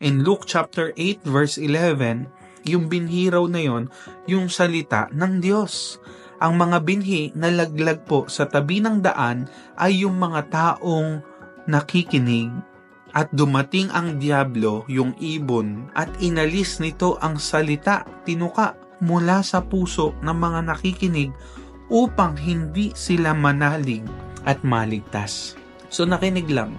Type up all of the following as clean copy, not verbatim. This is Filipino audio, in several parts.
In Luke chapter 8 verse 11, yung binhi raw na yon, yung salita ng Diyos. Ang mga binhi na laglag po sa tabi ng daan ay yung mga taong nakikinig. At dumating ang diablo, yung ibon, at inalis nito ang salita, tinuka mula sa puso ng mga nakikinig upang hindi sila manalig at maligtas. So nakinig lang,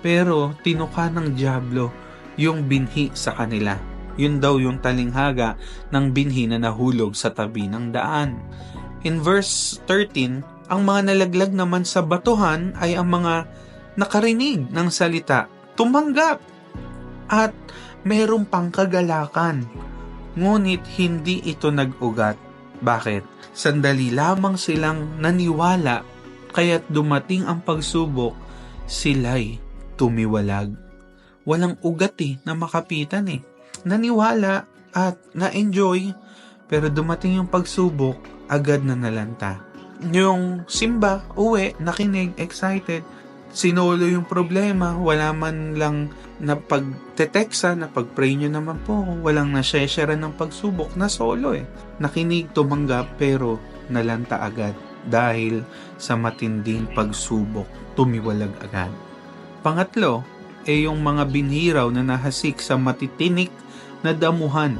pero tinuka ng diablo yung binhi sa kanila. Yun daw yung talinghaga ng binhi na nahulog sa tabi ng daan. In verse 13, ang mga nalaglag naman sa batuhan ay ang mga nakarinig ng salita, tumanggap, at mayroong pang kagalakan. Ngunit hindi ito nag-ugat. Bakit? Sandali lamang silang naniwala, kaya't dumating ang pagsubok, sila'y tumiwalag. Walang ugat na makapitan Naniwala at na-enjoy, pero dumating yung pagsubok, agad na nalanta. Yung simba, uwi, nakinig, excited, sinolo yung problema, wala man lang napag-teteksa, napag-pray nyo naman po, walang na-share ng pagsubok, na solo Nakinig, tumanggap, pero nalanta agad dahil sa matinding pagsubok, tumiwalag agad. Pangatlo, yung mga binhiraw na nahasik sa matitinik na damuhan.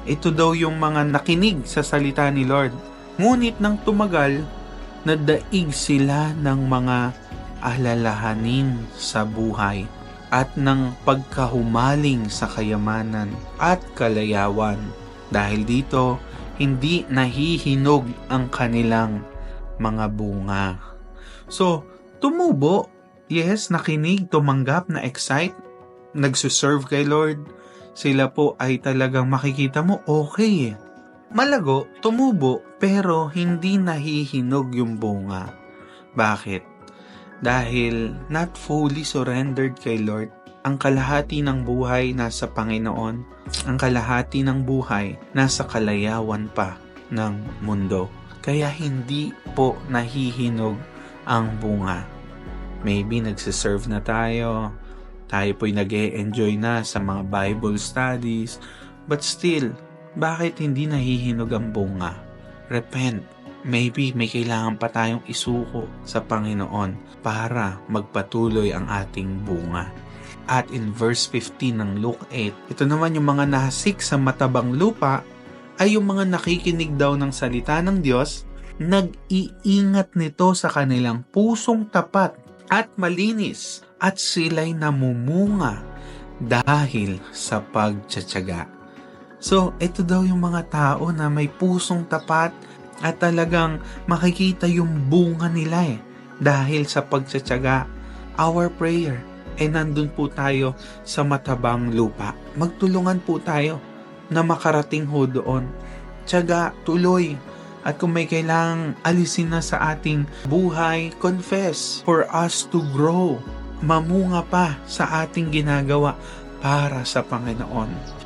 Ito daw yung mga nakinig sa salita ni Lord. Ngunit nang tumagal, nadaig sila ng mga alalahanin sa buhay at ng pagkahumaling sa kayamanan at kalayawan. Dahil dito, hindi nahihinog ang kanilang mga bunga. So, tumubo. Yes, nakinig, tumanggap, na-excite, nagsuserve kay Lord. Sila po ay talagang makikita mo, okay. Malago, tumubo, pero hindi nahihinog yung bunga. Bakit? Dahil not fully surrendered kay Lord. Ang kalahati ng buhay nasa Panginoon. Ang kalahati ng buhay nasa kalayawan pa ng mundo. Kaya hindi po nahihinog ang bunga. Maybe nagsiserve na tayo po'y nag-e-enjoy na sa mga Bible studies, but still, bakit hindi nahihinog ang bunga? Repent. Maybe may kailangan pa tayong isuko sa Panginoon para magpatuloy ang ating bunga. At in verse 15 ng Luke 8, ito naman yung mga nahasik sa matabang lupa ay yung mga nakikinig daw ng salita ng Diyos, nag-iingat nito sa kanilang pusong tapat at malinis, at sila'y namumunga dahil sa pagtsatsaga. So, ito daw yung mga tao na may pusong tapat at talagang makikita yung bunga nila dahil sa pagtsatsaga. Our prayer ay nandun po tayo sa matabang lupa. Magtulungan po tayo na makarating ho doon. Tsaga, tuloy. At kung may kailangang alisin na sa ating buhay, confess for us to grow. Mamunga pa sa ating ginagawa para sa Panginoon.